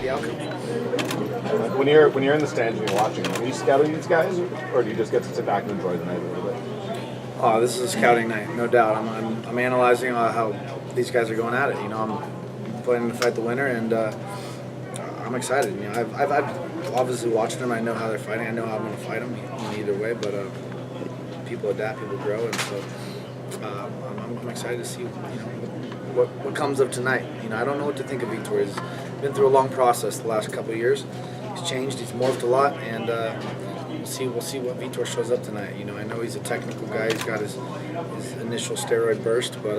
the outcome. When you're in the stands and you're watching, are you scouting these guys, or do you just get to sit back and enjoy the night a little bit? Oh, this is a scouting night, no doubt. I'm analyzing how these guys are going at it. I'm planning to fight the winner, and I'm excited. I've obviously watched them. I know how they're fighting. I know how I'm going to fight them either way. But people adapt, people grow, and so I'm excited to see what comes of tonight. I don't know what to think of Vitor. He's been through a long process the last couple of years. He's changed. He's morphed a lot, and we'll see what Vitor shows up tonight. I know he's a technical guy. He's got his initial steroid burst, but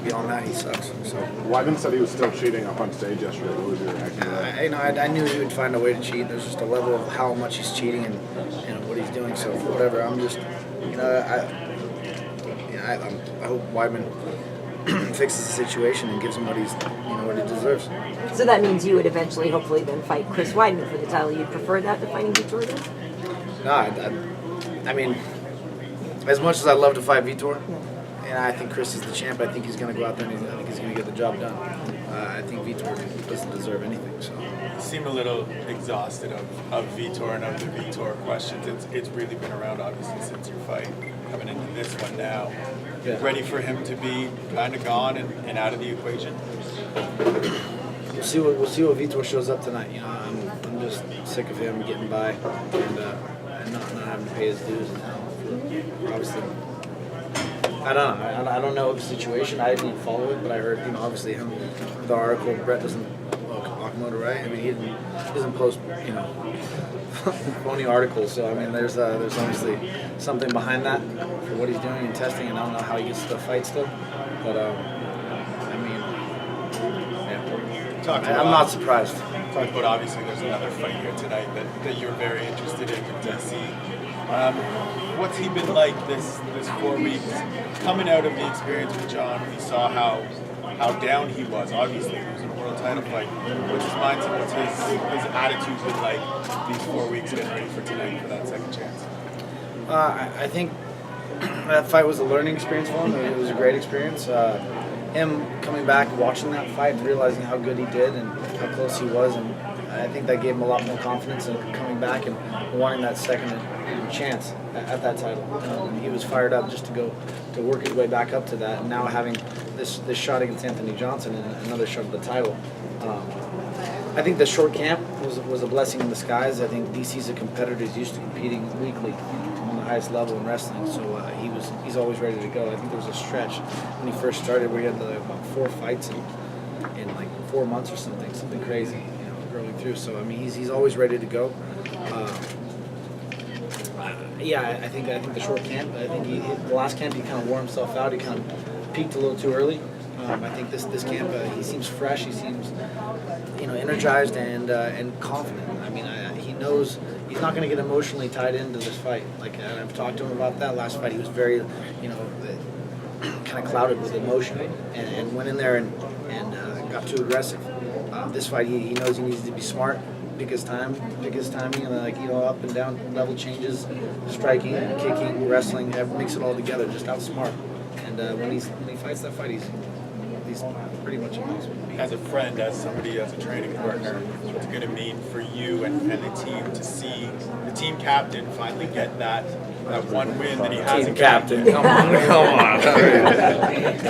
beyond that, he sucks. So Weidman said he was still cheating up on stage yesterday. What was your reaction to that? I knew he would find a way to cheat. There's just a level of how much he's cheating and what he's doing. So whatever, I'm just I hope Weidman fixes the situation and gives him what he deserves. So that means you would eventually, hopefully, then fight Chris Weidman for the title. You'd prefer that to fighting Vitor then? No, I mean, as much as I'd love to fight Vitor, and I think Chris is the champ, I think he's going to go out there and I think he's going to get the job done. I think Vitor doesn't deserve anything. So You seem a little exhausted of Vitor and of the Vitor questions. It's really been around, obviously, since your fight. Coming into this one now, ready for him to be kind of gone and out of the equation? We'll see what Vitor shows up tonight. I'm just sick of him getting by and not having to pay his dues. Obviously, I don't know the situation. I didn't follow it, but I heard obviously him the article. Brett doesn't Akmoda, right? I mean he doesn't post phony articles. So I mean there's obviously something behind that for what he's doing and testing, and I don't know how he gets to the fight still, but I'm not surprised. Talked about obviously there's another fight here tonight that you're very interested in with DC. What's he been like this 4 weeks coming out of the experience with John? We saw how down he was. Obviously, he was in a world title fight. What's his mindset? What's his attitude been like these 4 weeks getting ready for tonight for that second chance? I think that fight was a learning experience for him. It was a great experience. Him coming back, watching that fight, and realizing how good he did and how close he was, and I think that gave him a lot more confidence in coming back and wanting that second chance at that title. He was fired up just to work his way back up to that, and now having this shot against Anthony Johnson and another shot at the title. I think the short camp was a blessing in disguise. I think DC's a competitor. He's used to competing weekly on the highest level in wrestling, so he's always ready to go. I think there was a stretch when he first started where he had about 4 fights in like 4 months or something crazy, growing through. So I mean, he's always ready to go. I think the short camp. I think the last camp he kind of wore himself out. He kind of peaked a little too early. I think this camp he seems fresh. He seems energized and confident. I mean, he knows he's not going to get emotionally tied into this fight. Like I've talked to him about that last fight. He was very, kind of clouded with emotion and went in there and got too aggressive. This fight, he knows he needs to be smart, pick his timing, and up and down level changes, striking, kicking, wrestling, mix it all together, just outsmart. And when he fights that fight, he's pretty much amazing. As a friend, as somebody, as a training partner, what's it going to mean for you and the team to see the team captain finally get that one win that he hasn't Team captain, come on.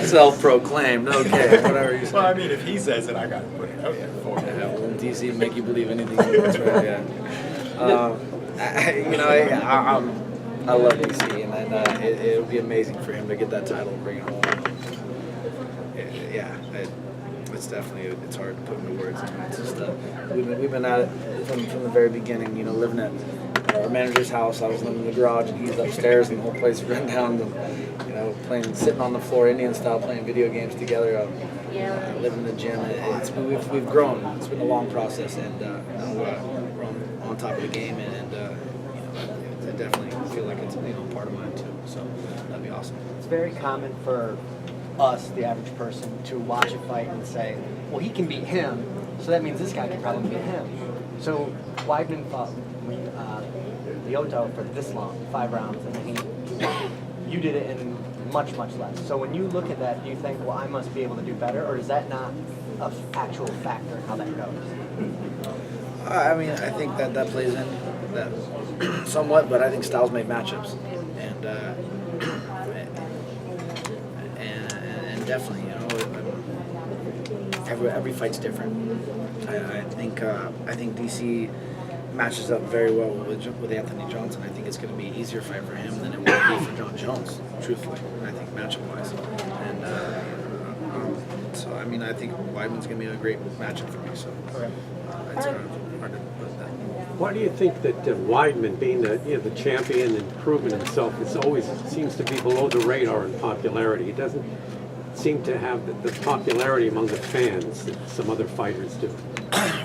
Self-proclaimed, okay, whatever you say. Well, I mean, if he says it, I got to put it out there for him. Yeah, well, DC make you believe anything. That's right. Yeah. I love DC, and it'll be amazing for him to get that title and bring it home. It's definitely hard to put into words. It's just we've been at it from the very beginning. Living at our manager's house. I was living in the garage, and he's upstairs, and the whole place run down. And, sitting on the floor, Indian style, playing video games together. Living in the gym. We've grown. It's been a long process, and we're on top of the game, and I definitely feel like it's part of mine too. So that'd be awesome. It's very common for us, the average person, to watch a fight and say, well, he can beat him, so that means this guy can probably beat him. So Weidman fought Lyoto for this long, 5 rounds, and you did it in much, much less. So when you look at that, do you think, well, I must be able to do better, or is that not an actual factor in how that goes? I mean, I think that plays in that somewhat, but I think styles make matchups, and and definitely, every fight's different. I think DC matches up very well with Anthony Johnson. I think it's going to be an easier fight for him than it will be for John Jones, truthfully. I think matchup-wise, and so I mean, I think Weidman's going to be a great matchup for me. So it's hard to put that. Why do you think that Weidman, being the champion and proving himself, always seems to be below the radar in popularity? He doesn't seem to have the popularity among the fans that some other fighters do.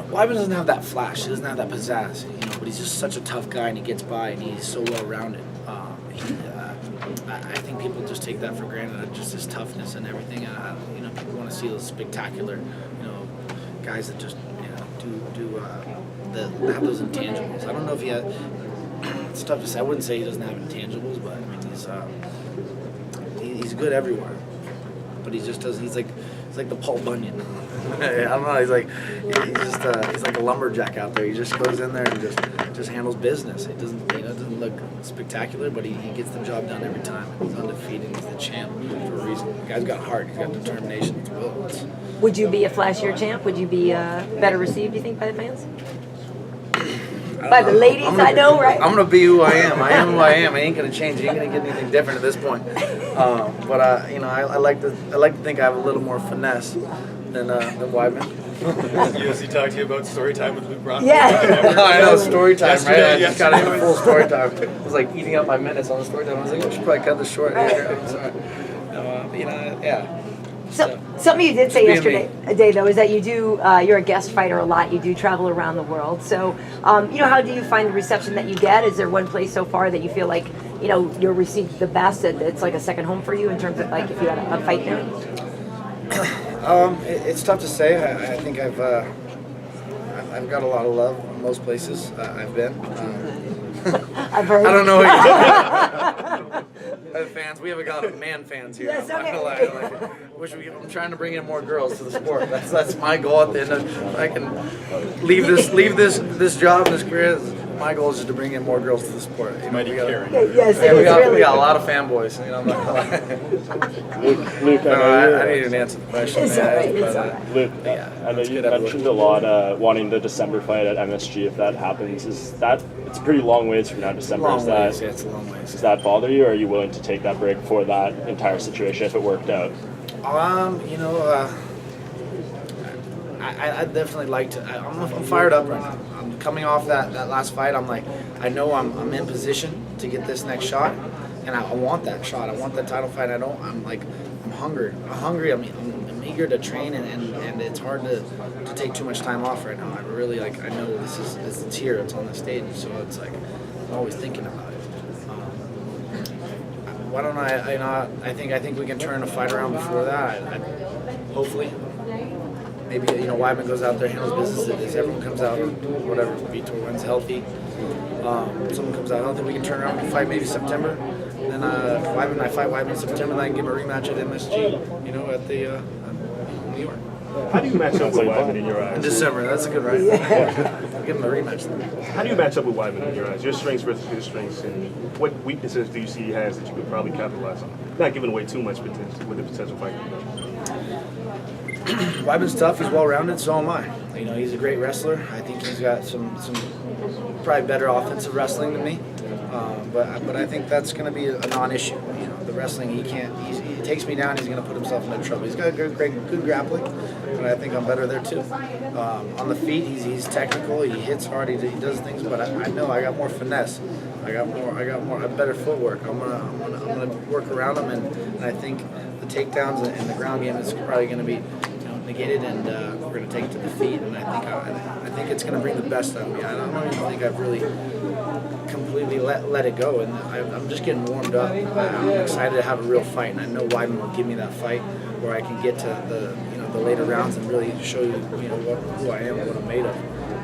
Weidman doesn't have that flash. He doesn't have that pizzazz, but he's just such a tough guy, and he gets by, and he's so well-rounded. I think people just take that for granted, just his toughness and everything. People want to see those spectacular, guys that just, have those intangibles. I don't know if he has. It's tough to say. I wouldn't say he doesn't have intangibles, but I mean he's good everywhere. But he just doesn't. He's like the Paul Bunyan. I don't know. He's like a lumberjack out there. He just goes in there and just handles business. It doesn't look spectacular, but he gets the job done every time. He's undefeated. He's the champ for a reason. The guy's got heart. He's got determination. It's will. Would you be a flashier champ? Would you be better received, do you think, by the fans? By the ladies, I know, right? I'm gonna be who I am. I am who I am. I ain't gonna change. I ain't gonna get anything different at this point. But I like to think I have a little more finesse than Weidman. UFC talked to you about story time with Luke Rockhold. Yeah. I know, story time, right? I just got yesterday. into full story time. I was like eating up my minutes on the story time. I was like, I should probably cut this short. I'm sorry. Yeah. So something you did say Just being yesterday, though, is that you do. You're a guest fighter a lot. You do travel around the world. So, how do you find the reception that you get? Is there one place so far that you feel like, you're received the best, and it's like a second home for you in terms of like if you had a fight there? It's tough to say. I think I've got a lot of love in most places I've been. I've heard. I don't know. Fans, we haven't got man fans here. Yes, I'm not okay. gonna lie. I'm trying to bring in more girls to the sport. That's my goal at the end of. I can leave this job, this career. My goal is just to bring in more girls to the sport. Mighty caring. Yes, Yeah, it we is got really. a lot of fanboys. I'm not gonna lie. Luke, No, I didn't answer the question. It's all right, it's all right. Luke, Yeah, I know let's you get out of mentioned the a lot wanting the December fight at MSG if that happens. It's a pretty long ways from now, December. Long ways. Yeah, it's a long ways. Does that bother you, or are you willing to take that break for that entire situation if it worked out? I definitely like to. I'm fired up right now. I'm coming off that last fight. I'm like, I know I'm in position to get this next shot, and I want that shot. I want that title fight. I'm hungry. I'm eager to train, and it's hard to take too much time off right now. I really I know it's here. It's on the stage, so it's like I'm always thinking about it. Why don't I think we can turn the fight around before that. Hopefully. Maybe Weidman goes out there, handles business. If everyone comes out, or whatever, Vitor wins healthy. Someone comes out healthy, we can turn around and fight maybe September. Then I fight Weidman in September, then I can give him a rematch at MSG. At the New York. How do you match up with Weidman in your In eyes? December, that's a good right. I'll give him a rematch then. How do you match up with Weidman in your eyes? Your strengths versus his strengths, and what weaknesses do you see he has that you could probably capitalize on? Not giving away too much potential with the potential fight. Weidman's tough. He's well-rounded. So am I. He's a great wrestler. I think he's got some probably better offensive wrestling than me. But I think that's going to be a non-issue. The wrestling he takes me down. He's going to put himself into trouble. He's got good grappling, but I think I'm better there too. On the feet, he's technical. He hits hard. He does things, but I know I got more finesse. I have better footwork. I'm gonna work around him, and I think the takedowns and the ground game is probably going to be negated, and we're going to take it to the feet, and I think it's going to bring the best out of me. I don't even think I've really completely let it go, and I'm just getting warmed up. I'm excited to have a real fight, and I know Weidman will give me that fight where I can get to the later rounds and really show you who I am and what I'm made of.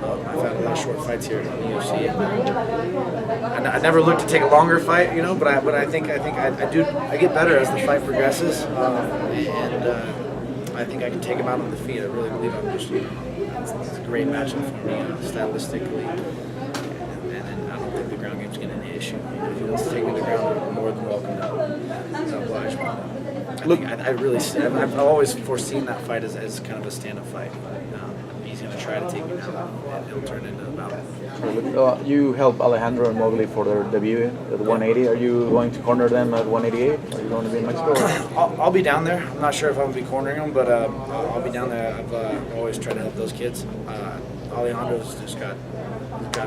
I've had a lot of short fights here in the UFC, and I never look to take a longer fight, but I think I get better as the fight progresses, and I think I can take him out on the feet. I really believe I'm just it's a great matchup for me stylistically. And I don't think the ground game's going to be an issue. If he wants to take me to the ground, I'm more than welcome to oblige. I've always foreseen that fight as kind of a stand-up fight. He's going to try to take me down, and it'll turn into a battle. You help Alejandro and Mowgli for their debut at 180. Are you going to corner them at 188? Are you going to be in Mexico? I'll be down there. I'm not sure if I'm going to be cornering them, but I'll be down there. I've always tried to help those kids. Alejandro's just got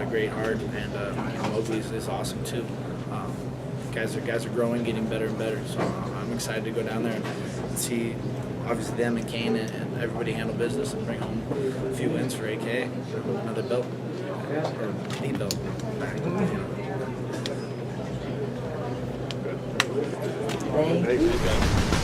a great heart, and Mowgli is awesome too. Guys are growing, getting better and better. So I'm excited to go down there and see, obviously, them and Kane and everybody handle business and bring home a few wins for AK, another belt, or the belt back. Thank you. Hey,